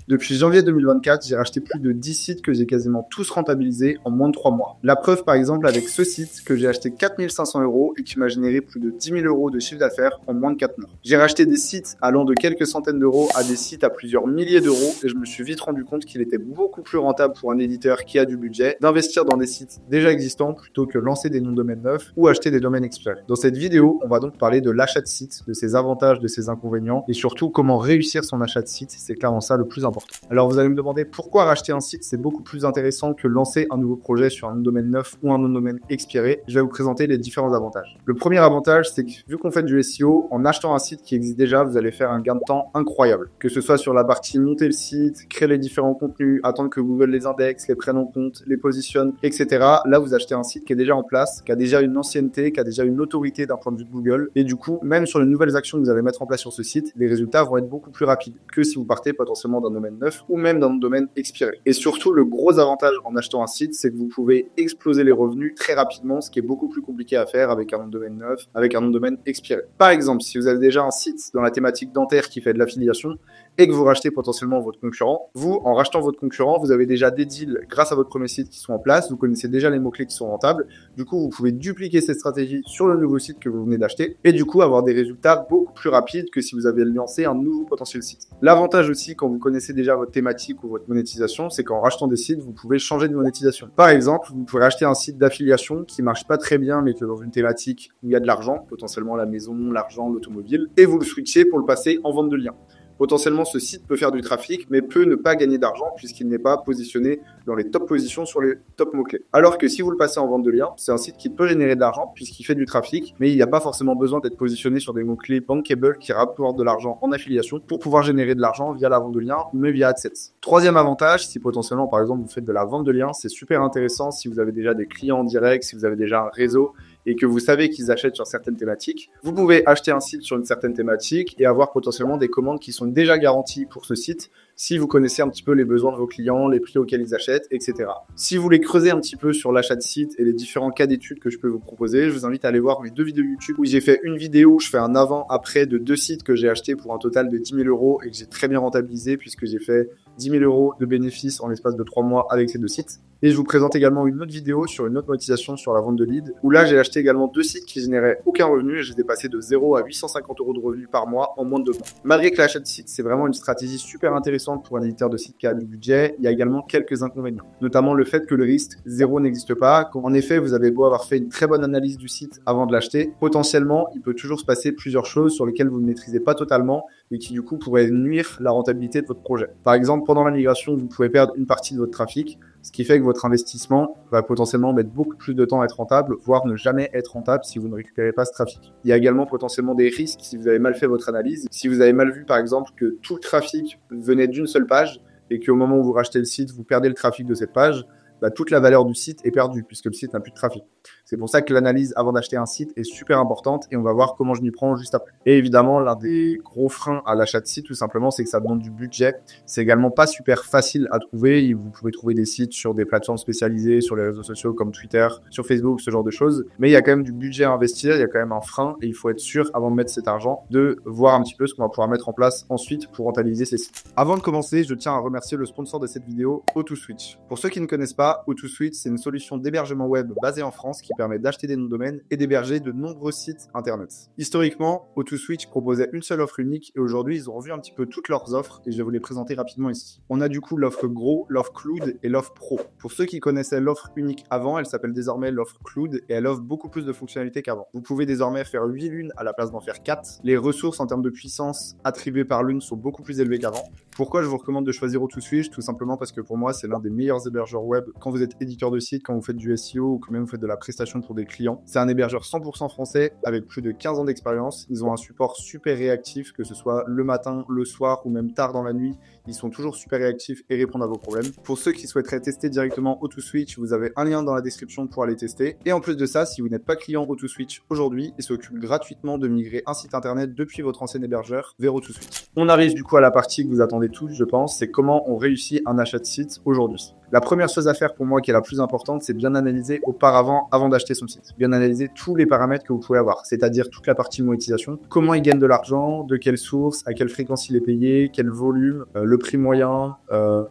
Depuis janvier 2024, j'ai racheté plus de 10 sites que j'ai quasiment tous rentabilisés en moins de 3 mois. La preuve par exemple avec ce site que j'ai acheté 4 500 € et qui m'a généré plus de 10 000 € de chiffre d'affaires en moins de 4 mois. J'ai racheté des sites allant de quelques centaines d'euros à des sites à plusieurs milliers d'euros et je me suis vite rendu compte qu'il était beaucoup plus rentable pour un éditeur qui a du budget d'investir dans des sites déjà existants plutôt que lancer des noms de domaines neufs ou acheter des domaines expirés. Dans cette vidéo, on va donc parler de l'achat de sites, de ses avantages, de ses inconvénients et surtout comment réussir son achat de site. C'est clairement ça le plus important. Alors vous allez me demander pourquoi racheter un site, c'est beaucoup plus intéressant que lancer un nouveau projet sur un domaine neuf ou un nom de domaine expiré. Je vais vous présenter les différents avantages. Le premier avantage, c'est que vu qu'on fait du SEO, en achetant un site qui existe déjà, vous allez faire un gain de temps incroyable. Que ce soit sur la partie monter le site, créer les différents contenus, attendre que Google les indexe, les prenne en compte, les positionne, etc. Là, vous achetez un site qui est déjà en place, qui a déjà une ancienneté, qui a déjà une autorité d'un point de vue de Google. Et du coup, même sur les nouvelles actions que vous allez mettre en place sur ce site, les résultats vont être beaucoup plus rapides que si vous partez potentiellement d'un domaine neuf ou même d'un domaine expiré. Et surtout, le gros avantage en achetant un site, c'est que vous pouvez exploser les revenus très rapidement, ce qui est beaucoup plus compliqué à faire avec un nom de domaine neuf, avec un nom de domaine expiré. Par exemple, si vous avez déjà un site dans la thématique dentaire qui fait de l'affiliation et que vous rachetez potentiellement votre concurrent, vous, en rachetant votre concurrent, vous avez déjà des deals grâce à votre premier site qui sont en place, vous connaissez déjà les mots-clés qui sont rentables, du coup, vous pouvez dupliquer cette stratégie sur le nouveau site que vous venez d'acheter et du coup, avoir des résultats beaucoup plus rapides que si vous avez lancé un nouveau potentiel site. L'avantage aussi, quand vous connaissez déjà votre thématique ou votre monétisation, c'est qu'en rachetant des sites, vous pouvez changer de monétisation. Par exemple, vous pouvez acheter un site d'affiliation qui marche pas très bien, mais que dans une thématique où il y a de l'argent, potentiellement la maison, l'argent, l'automobile, et vous le switchez pour le passer en vente de liens. Potentiellement, ce site peut faire du trafic, mais peut ne pas gagner d'argent puisqu'il n'est pas positionné dans les top positions sur les top mots-clés. Alors que si vous le passez en vente de liens, c'est un site qui peut générer de l'argent puisqu'il fait du trafic, mais il n'y a pas forcément besoin d'être positionné sur des mots-clés bankable qui rapportent de l'argent en affiliation pour pouvoir générer de l'argent via la vente de liens, mais via AdSense. Troisième avantage, si potentiellement, par exemple, vous faites de la vente de liens, c'est super intéressant si vous avez déjà des clients en direct, si vous avez déjà un réseau, et que vous savez qu'ils achètent sur certaines thématiques, vous pouvez acheter un site sur une certaine thématique et avoir potentiellement des commandes qui sont déjà garanties pour ce site si vous connaissez un petit peu les besoins de vos clients, les prix auxquels ils achètent, etc. Si vous voulez creuser un petit peu sur l'achat de site et les différents cas d'études que je peux vous proposer, je vous invite à aller voir mes 2 vidéos YouTube où j'ai fait une vidéo où je fais un avant-après de 2 sites que j'ai achetés pour un total de 10 000 € et que j'ai très bien rentabilisé puisque j'ai fait 10 000 € de bénéfices en l'espace de 3 mois avec ces 2 sites. Et je vous présente également une autre vidéo sur une autre monétisation sur la vente de leads où là j'ai acheté également 2 sites qui généraient aucun revenu et j'ai dépassé de 0 à 850 € de revenus par mois en moins de 2 mois. Malgré que l'achat de site c'est vraiment une stratégie super intéressante pour un éditeur de site qui a du budget, il y a également quelques inconvénients. Notamment le fait que le risque zéro n'existe pas. En effet, vous avez beau avoir fait une très bonne analyse du site avant de l'acheter, potentiellement il peut toujours se passer plusieurs choses sur lesquelles vous ne maîtrisez pas totalement et qui du coup pourraient nuire la rentabilité de votre projet. Par exemple, pendant la migration, vous pouvez perdre une partie de votre trafic, ce qui fait que votre investissement va potentiellement mettre beaucoup plus de temps à être rentable, voire ne jamais être rentable si vous ne récupérez pas ce trafic. Il y a également potentiellement des risques si vous avez mal fait votre analyse. Si vous avez mal vu, par exemple, que tout le trafic venait d'une seule page et qu'au moment où vous rachetez le site, vous perdez le trafic de cette page, toute la valeur du site est perdue puisque le site n'a plus de trafic. C'est pour ça que l'analyse avant d'acheter un site est super importante et on va voir comment je m'y prends juste après. Et évidemment, l'un des gros freins à l'achat de site, tout simplement, c'est que ça demande du budget. C'est également pas super facile à trouver. Vous pouvez trouver des sites sur des plateformes spécialisées, sur les réseaux sociaux comme Twitter, sur Facebook, ce genre de choses. Mais il y a quand même du budget à investir, il y a quand même un frein et il faut être sûr, avant de mettre cet argent, de voir un petit peu ce qu'on va pouvoir mettre en place ensuite pour rentabiliser ces sites. Avant de commencer, je tiens à remercier le sponsor de cette vidéo, O2Switch. Pour ceux qui ne connaissent pas, O2Switch, c'est une solution d'hébergement web basée en France qui permet d'acheter des noms de domaine et d'héberger de nombreux sites internet. Historiquement, O2Switch proposait une seule offre unique et aujourd'hui, ils ont revu un petit peu toutes leurs offres et je vais vous les présenter rapidement ici. On a du coup l'offre Gros, l'offre Cloud et l'offre Pro. Pour ceux qui connaissaient l'offre unique avant, elle s'appelle désormais l'offre Cloud et elle offre beaucoup plus de fonctionnalités qu'avant. Vous pouvez désormais faire 8 lunes à la place d'en faire 4. Les ressources en termes de puissance attribuées par lune sont beaucoup plus élevées qu'avant. Pourquoi je vous recommande de choisir O2Switch? Tout simplement parce que pour moi, c'est l'un des meilleurs hébergeurs web quand vous êtes éditeur de site, quand vous faites du SEO ou quand même vous faites de la prestation pour des clients. C'est un hébergeur 100% français avec plus de 15 ans d'expérience. Ils ont un support super réactif, que ce soit le matin, le soir ou même tard dans la nuit. Ils sont toujours super réactifs et répondent à vos problèmes. Pour ceux qui souhaiteraient tester directement O2Switch, vous avez un lien dans la description pour aller tester. Et en plus de ça, si vous n'êtes pas client O2Switch aujourd'hui, ils s'occupent gratuitement de migrer un site internet depuis votre ancien hébergeur vers O2Switch. On arrive du coup à la partie que vous attendez tous, je pense, c'est comment on réussit un achat de site aujourd'hui. La première chose à faire pour moi qui est la plus importante, c'est bien analyser auparavant, avant d'acheter son site. Bien analyser tous les paramètres que vous pouvez avoir, c'est-à-dire toute la partie monétisation, comment il gagne de l'argent, de quelle source, à quelle fréquence il est payé, quel volume, le prix moyen,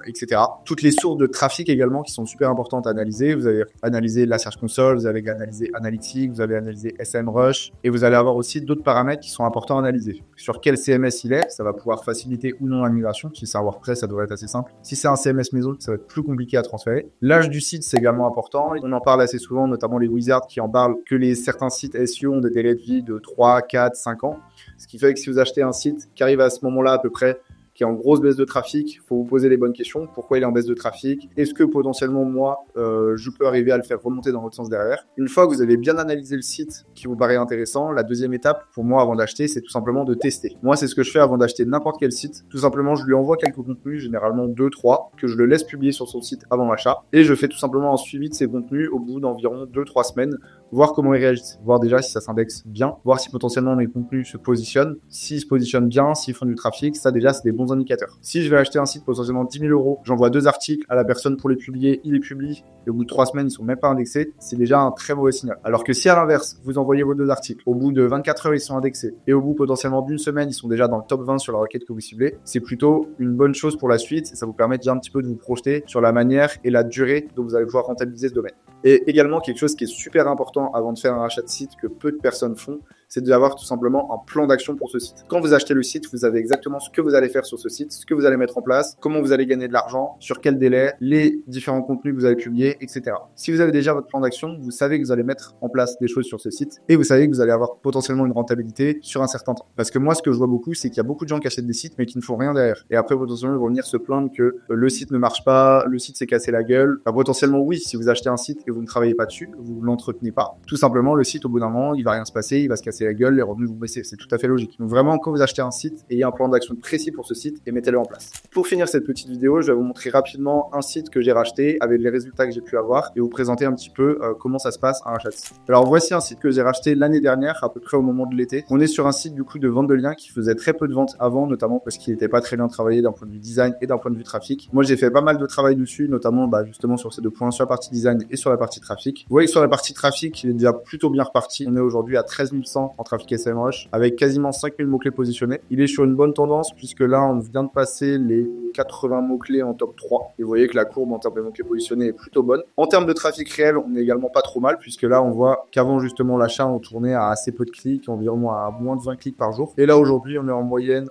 etc. Toutes les sources de trafic également qui sont super importantes à analyser. Vous allez analyser la Search Console, vous allez analyser Analytics, vous allez analyser SEMrush et vous allez avoir aussi d'autres paramètres qui sont importants à analyser. Sur quel CMS il est, ça va pouvoir faciliter ou non la migration. Si c'est un WordPress, ça devrait être assez simple. Si c'est un CMS maison, ça va être plus compliqué à transférer. L'âge du site, c'est également important. On en parle assez souvent, notamment les wizards qui en parlent que certains sites SEO ont des délais de vie de 3, 4, 5 ans. Ce qui fait que si vous achetez un site qui arrive à ce moment-là à peu près, qui est en grosse baisse de trafic, il faut vous poser les bonnes questions. Pourquoi il est en baisse de trafic? Est-ce que potentiellement moi, je peux arriver à le faire remonter dans l'autre sens derrière? Une fois que vous avez bien analysé le site qui vous paraît intéressant, la deuxième étape pour moi avant d'acheter, c'est tout simplement de tester. Moi, c'est ce que je fais avant d'acheter n'importe quel site. Tout simplement, je lui envoie quelques contenus, généralement 2, 3, que je le laisse publier sur son site avant l'achat. Et je fais tout simplement un suivi de ces contenus au bout d'environ 2, 3 semaines, voir comment ils réagissent, voir déjà si ça s'indexe bien, voir si potentiellement mes contenus se positionnent. S'ils se positionnent bien, s'ils font du trafic, ça déjà, c'est des bons indicateurs. Si je vais acheter un site potentiellement 10 000 euros, j'envoie 2 articles à la personne pour les publier, il les publie, et au bout de 3 semaines, ils sont même pas indexés, c'est déjà un très mauvais signal. Alors que si à l'inverse, vous envoyez vos 2 articles, au bout de 24 heures, ils sont indexés, et au bout potentiellement d'une semaine, ils sont déjà dans le top 20 sur la requête que vous ciblez, c'est plutôt une bonne chose pour la suite, et ça vous permet déjà un petit peu de vous projeter sur la manière et la durée dont vous allez pouvoir rentabiliser ce domaine. Et également, quelque chose qui est super important avant de faire un rachat de site que peu de personnes font, c'est d'avoir tout simplement un plan d'action pour ce site. Quand vous achetez le site, vous avez exactement ce que vous allez faire sur ce site, ce que vous allez mettre en place, comment vous allez gagner de l'argent, sur quel délai, les différents contenus que vous allez publier, etc. Si vous avez déjà votre plan d'action, vous savez que vous allez mettre en place des choses sur ce site et vous savez que vous allez avoir potentiellement une rentabilité sur un certain temps. Parce que moi, ce que je vois beaucoup, c'est qu'il y a beaucoup de gens qui achètent des sites mais qui ne font rien derrière. Et après, potentiellement, ils vont venir se plaindre que le site ne marche pas, le site s'est cassé la gueule. Enfin, potentiellement, oui, si vous achetez un site et vous ne travaillez pas dessus, vous ne l'entretenez pas, tout simplement, le site, au bout d'un moment, il va rien se passer, il va se casser la gueule, les revenus vont baisser. C'est tout à fait logique. Donc vraiment, quand vous achetez un site, ayez un plan d'action précis pour ce site et mettez-le en place. Pour finir cette petite vidéo, je vais vous montrer rapidement un site que j'ai racheté avec les résultats que j'ai pu avoir et vous présenter un petit peu comment ça se passe un rachat de site. Alors voici un site que j'ai racheté l'année dernière, à peu près au moment de l'été. On est sur un site du coup de vente de liens qui faisait très peu de ventes avant, notamment parce qu'il n'était pas très bien travaillé d'un point de vue design et d'un point de vue trafic. Moi, j'ai fait pas mal de travail dessus, notamment justement sur ces 2 points, sur la partie design et sur la partie trafic. Vous voyez que sur la partie trafic, il est déjà plutôt bien reparti. On est aujourd'hui à 13 100 en trafic SEMrush avec quasiment 5000 mots-clés positionnés. Il est sur une bonne tendance puisque là, on vient de passer les 80 mots-clés en top 3. Et vous voyez que la courbe en termes de mots-clés positionnés est plutôt bonne. En termes de trafic réel, on est également pas trop mal puisque là, on voit qu'avant justement l'achat, on tournait à assez peu de clics, environ à moins de 20 clics par jour. Et là, aujourd'hui, on est en moyenne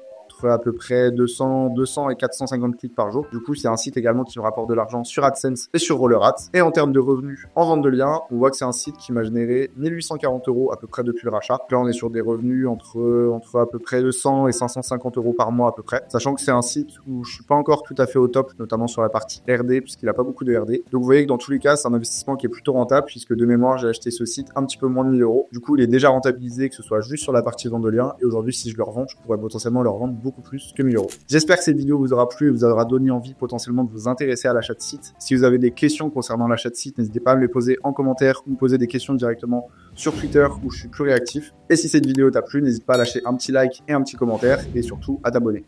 à peu près 200 et 450 clics par jour. Du coup, c'est un site également qui me rapporte de l'argent sur AdSense et sur RollerAds. Et en termes de revenus en vente de liens, on voit que c'est un site qui m'a généré 1840 euros à peu près depuis le rachat. Là, on est sur des revenus entre à peu près 200 et 550 euros par mois à peu près. Sachant que c'est un site où je suis pas encore tout à fait au top, notamment sur la partie RD, puisqu'il a pas beaucoup de RD. Donc, vous voyez que dans tous les cas, c'est un investissement qui est plutôt rentable, puisque de mémoire, j'ai acheté ce site un petit peu moins de 1000 euros. Du coup, il est déjà rentabilisé, que ce soit juste sur la partie vente de liens. Et aujourd'hui, si je le revends, je pourrais potentiellement le revendre beaucoup plus que 1000 euros. J'espère que cette vidéo vous aura plu et vous aura donné envie potentiellement de vous intéresser à l'achat de site. Si vous avez des questions concernant l'achat de site, n'hésitez pas à me les poser en commentaire ou me poser des questions directement sur Twitter où je suis plus réactif. Et si cette vidéo t'a plu, n'hésite pas à lâcher un petit like et un petit commentaire et surtout à t'abonner.